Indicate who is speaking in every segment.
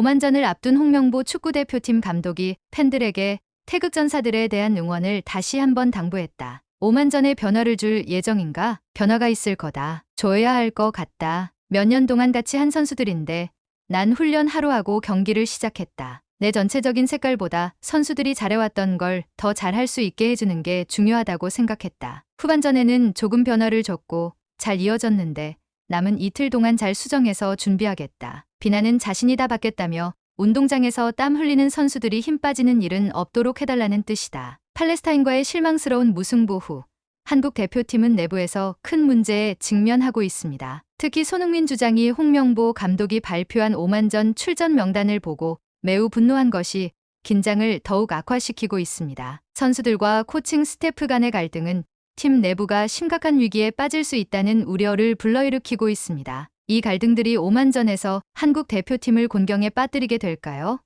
Speaker 1: 오만전을 앞둔 홍명보 축구대표팀 감독이 팬들에게 태극전사들에 대한 응원을 다시 한번 당부했다. 오만전에 변화를 줄 예정인가? 변화가 있을 거다. 줘야 할 것 같다. 몇 년 동안 같이 한 선수들인데 난 훈련 하루하고 경기를 시작했다. 내 전체적인 색깔보다 선수들이 잘해왔던 걸 더 잘할 수 있게 해주는 게 중요하다고 생각했다. 후반전에는 조금 변화를 줬고 잘 이어졌는데 남은 이틀 동안 잘 수정해서 준비하겠다. 비난은 자신이 다 받겠다며 운동장에서 땀 흘리는 선수들이 힘 빠지는 일은 없도록 해달라는 뜻이다. 팔레스타인과의 실망스러운 무승부 후 한국 대표팀은 내부에서 큰 문제에 직면하고 있습니다. 특히 손흥민 주장이 홍명보 감독이 발표한 오만전 출전 명단을 보고 매우 분노한 것이 긴장을 더욱 악화시키고 있습니다. 선수들과 코칭 스태프 간의 갈등은 팀 내부가 심각한 위기에 빠질 수 있다는 우려를 불러일으키고 있습니다. 이 갈등들이 오만전에서 한국 대표팀을 곤경에 빠뜨리게 될까요?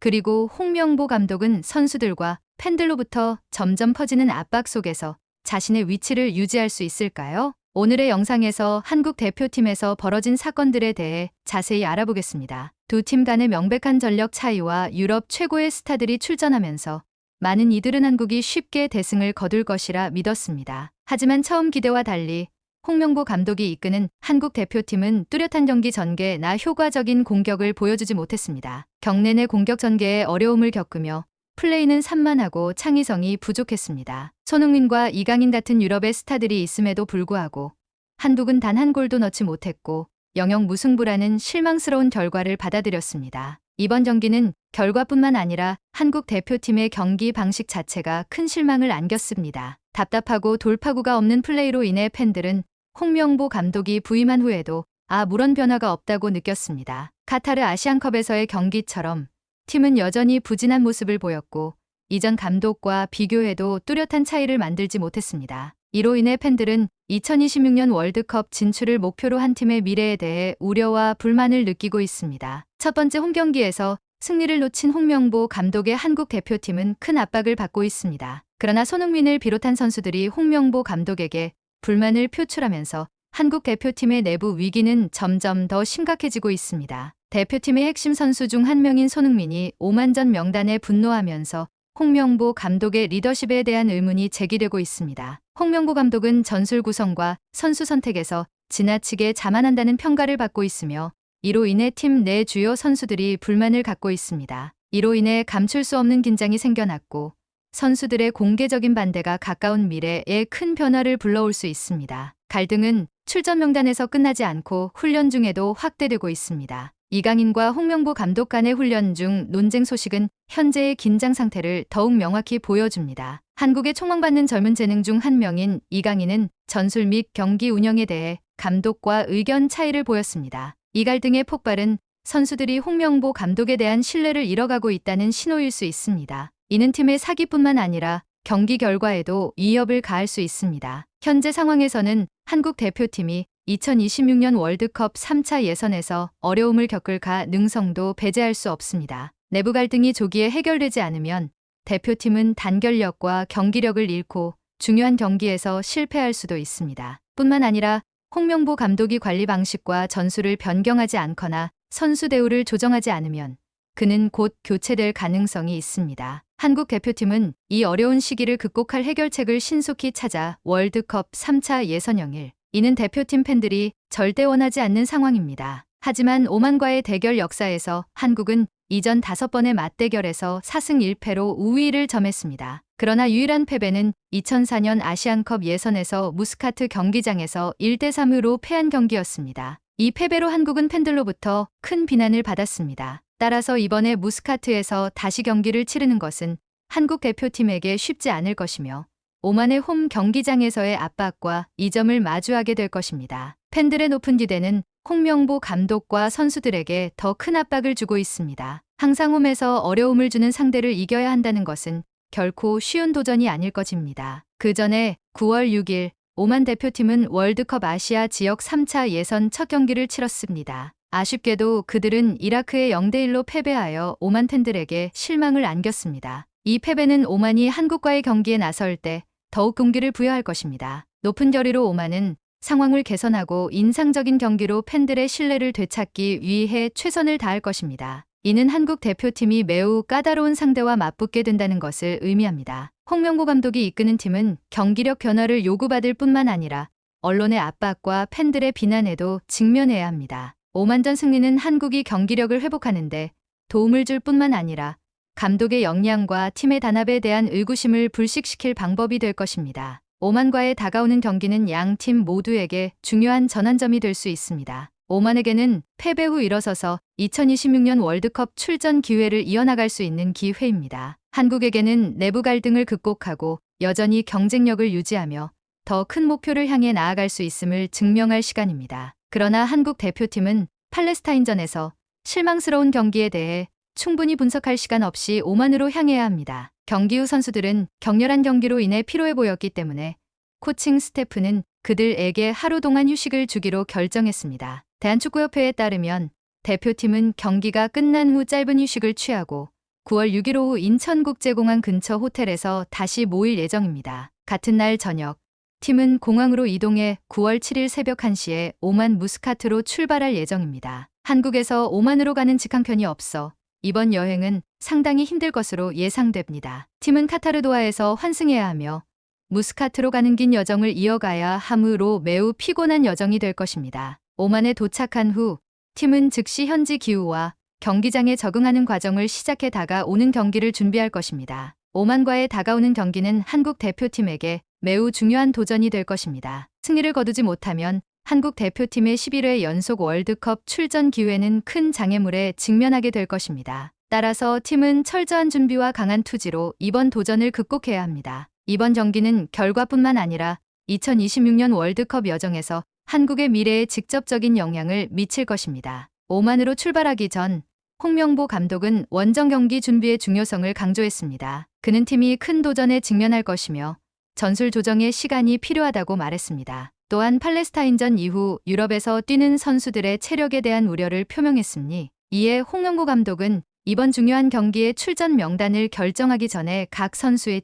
Speaker 1: 그리고 홍명보 감독은 선수들과 팬들로부터 점점 커지는 압박 속에서 자신의 위치를 유지할 수 있을까요? 오늘의 영상에서 한국 대표팀에서 벌어진 사건들에 대해 자세히 알아보겠습니다. 두 팀 간의 명백한 전력 차이와 유럽 최고의 스타들이 출전하면서 많은 이들은 한국이 쉽게 대승을 거둘 것이라 믿었습니다. 하지만 처음 기대와 달리 홍명보 감독이 이끄는 한국 대표팀은 뚜렷한 경기 전개나 효과적인 공격을 보여주지 못했습니다. 경내 내 공격 전개에 어려움을 겪으며 플레이는 산만하고 창의성이 부족했습니다. 손흥민과 이강인 같은 유럽의 스타들이 있음에도 불구하고 한국은 단 한 골도 넣지 못했고 영영 무승부라는 실망스러운 결과를 받아들였습니다. 이번 경기는 결과뿐만 아니라 한국 대표팀의 경기 방식 자체가 큰 실망을 안겼습니다. 답답하고 돌파구가 없는 플레이로 인해 팬들은 홍명보 감독이 부임한 후에도 아무런 변화가 없다고 느꼈습니다. 카타르 아시안컵에서의 경기처럼 팀은 여전히 부진한 모습을 보였고 이전 감독과 비교해도 뚜렷한 차이를 만들지 못했습니다. 이로 인해 팬들은 2026년 월드컵 진출을 목표로 한 팀의 미래에 대해 우려와 불만을 느끼고 있습니다. 첫 번째 홈경기에서 승리를 놓친 홍명보 감독의 한국 대표팀은 큰 압박을 받고 있습니다. 그러나 손흥민을 비롯한 선수들이 홍명보 감독에게 불만을 표출하면서 한국 대표팀의 내부 위기는 점점 더 심각해지고 있습니다. 대표팀의 핵심 선수 중 한 명인 손흥민이 오만전 명단에 분노하면서 홍명보 감독의 리더십에 대한 의문이 제기되고 있습니다. 홍명보 감독은 전술 구성과 선수 선택에서 지나치게 자만한다는 평가를 받고 있으며 이로 인해 팀 내 주요 선수들이 불만을 갖고 있습니다. 이로 인해 감출 수 없는 긴장이 생겨났고 선수들의 공개적인 반대가 가까운 미래에 큰 변화를 불러올 수 있습니다. 갈등은 출전 명단에서 끝나지 않고 훈련 중에도 확대되고 있습니다. 이강인과 홍명보 감독 간의 훈련 중 논쟁 소식은 현재의 긴장 상태를 더욱 명확히 보여줍니다. 한국의 촉망받는 젊은 재능 중 한 명인 이강인은 전술 및 경기 운영에 대해 감독과 의견 차이를 보였습니다. 이 갈등의 폭발은 선수들이 홍명보 감독에 대한 신뢰를 잃어가고 있다는 신호일 수 있습니다. 이는 팀의 사기뿐만 아니라 경기 결과에도 위협을 가할 수 있습니다. 현재 상황에서는 한국 대표팀이 2026년 월드컵 3차 예선에서 어려움을 겪을 가능성도 배제할 수 없습니다. 내부 갈등이 조기에 해결되지 않으면 대표팀은 단결력과 경기력을 잃고 중요한 경기에서 실패할 수도 있습니다. 뿐만 아니라 홍명보 감독이 관리 방식과 전술을 변경하지 않거나 선수 대우를 조정하지 않으면 그는 곧 교체될 가능성이 있습니다. 한국 대표팀은 이 어려운 시기를 극복할 해결책을 신속히 찾아 월드컵 3차 예선 영일. 이는 대표팀 팬들이 절대 원하지 않는 상황입니다. 하지만 오만과의 대결 역사에서 한국은 이전 5번의 맞대결에서 4승 1패로 우위를 점했습니다. 그러나 유일한 패배는 2004년 아시안컵 예선에서 무스카트 경기장에서 1대3으로 패한 경기였습니다. 이 패배로 한국은 팬들로부터 큰 비난을 받았습니다. 따라서 이번에 무스카트에서 다시 경기를 치르는 것은 한국 대표팀에게 쉽지 않을 것이며 오만의 홈 경기장에서의 압박과 이 점을 마주하게 될 것입니다. 팬들의 높은 기대는 홍명보 감독과 선수들에게 더 큰 압박을 주고 있습니다. 항상 홈에서 어려움을 주는 상대를 이겨야 한다는 것은 결코 쉬운 도전이 아닐 것입니다. 그 전에 9월 6일 오만 대표팀은 월드컵 아시아 지역 3차 예선 첫 경기를 치렀습니다. 아쉽게도 그들은 이라크에 0대1로 패배하여 오만 팬들에게 실망을 안겼습니다. 이 패배는 오만이 한국과의 경기에 나설 때 더욱 동기를 부여할 것입니다. 높은 결의로 오만은 상황을 개선하고 인상적인 경기로 팬들의 신뢰를 되찾기 위해 최선을 다할 것입니다. 이는 한국 대표팀이 매우 까다로운 상대와 맞붙게 된다는 것을 의미합니다. 홍명보 감독이 이끄는 팀은 경기력 변화를 요구받을 뿐만 아니라 언론의 압박과 팬들의 비난에도 직면해야 합니다. 오만전 승리는 한국이 경기력을 회복하는데 도움을 줄 뿐만 아니라 감독의 역량과 팀의 단합에 대한 의구심을 불식시킬 방법이 될 것입니다. 오만과의 다가오는 경기는 양 팀 모두에게 중요한 전환점이 될 수 있습니다. 오만에게는 패배 후 일어서서 2026년 월드컵 출전 기회를 이어나갈 수 있는 기회입니다. 한국에게는 내부 갈등을 극복하고 여전히 경쟁력을 유지하며 더 큰 목표를 향해 나아갈 수 있음을 증명할 시간입니다. 그러나 한국 대표팀은 팔레스타인전에서 실망스러운 경기에 대해 충분히 분석할 시간 없이 오만으로 향해야 합니다. 경기 후 선수들은 격렬한 경기로 인해 피로해 보였기 때문에 코칭 스태프는 그들에게 하루 동안 휴식을 주기로 결정했습니다. 대한축구협회에 따르면 대표팀은 경기가 끝난 후 짧은 휴식을 취하고 9월 6일 오후 인천국제공항 근처 호텔에서 다시 모일 예정입니다. 같은 날 저녁, 팀은 공항으로 이동해 9월 7일 새벽 1시에 오만 무스카트로 출발할 예정입니다. 한국에서 오만으로 가는 직항편이 없어 이번 여행은 상당히 힘들 것으로 예상됩니다. 팀은 카타르 도하에서 환승해야 하며 무스카트로 가는 긴 여정을 이어가야 하므로 매우 피곤한 여정이 될 것입니다. 오만에 도착한 후 팀은 즉시 현지 기후와 경기장에 적응하는 과정을 시작해 다가오는 경기를 준비할 것입니다. 오만과의 다가오는 경기는 한국 대표팀에게 매우 중요한 도전이 될 것입니다. 승리를 거두지 못하면 한국 대표팀의 11회 연속 월드컵 출전 기회는 큰 장애물에 직면하게 될 것입니다. 따라서 팀은 철저한 준비와 강한 투지로 이번 도전을 극복해야 합니다. 이번 경기는 결과뿐만 아니라 2026년 월드컵 여정에서 한국의 미래에 직접적인 영향을 미칠 것입니다. 오만으로 출발하기 전 홍명보 감독은 원정 경기 준비의 중요성을 강조했습니다. 그는 팀이 큰 도전에 직면할 것이며 전술 조정에 시간이 필요하다고 말했습니다. 또한 팔레스타인전 이후 유럽에서 뛰는 선수들의 체력에 대한 우려를 표명했으니 이에 홍명보 감독은 이번 중요한 경기의 출전 명단을 결정하기 전에 각 선수의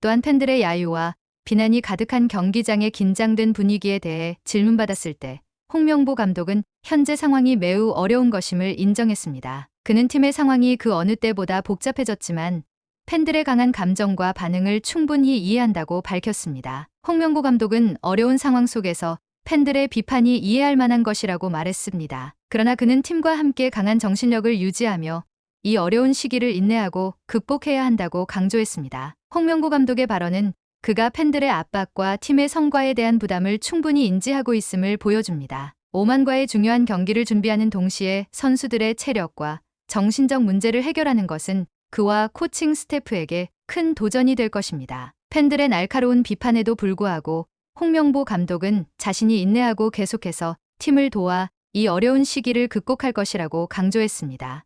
Speaker 1: 또한 팬들의 야유와 비난이 가득한 경기장의 긴장된 분위기에 대해 질문받았을 때 홍명보 감독은 현재 상황이 매우 어려운 것임을 인정했습니다. 그는 팀의 상황이 그 어느 때보다 복잡해졌지만 팬들의 강한 감정과 반응을 충분히 이해한다고 밝혔습니다. 홍명보 감독은 어려운 상황 속에서 팬들의 비판이 이해할 만한 것이라고 말했습니다. 그러나 그는 팀과 함께 강한 정신력을 유지하며 이 어려운 시기를 인내하고 극복해야 한다고 강조했습니다. 홍명보 감독의 발언은 그가 팬들의 압박과 팀의 성과에 대한 부담을 충분히 인지하고 있음을 보여줍니다. 오만과의 중요한 경기를 준비하는 동시에 선수들의 체력과 정신적 문제를 해결하는 것은 그와 코칭 스태프에게 큰 도전이 될 것입니다. 팬들의 날카로운 비판에도 불구하고 홍명보 감독은 자신이 인내하고 계속해서 팀을 도와 이 어려운 시기를 극복할 것이라고 강조했습니다.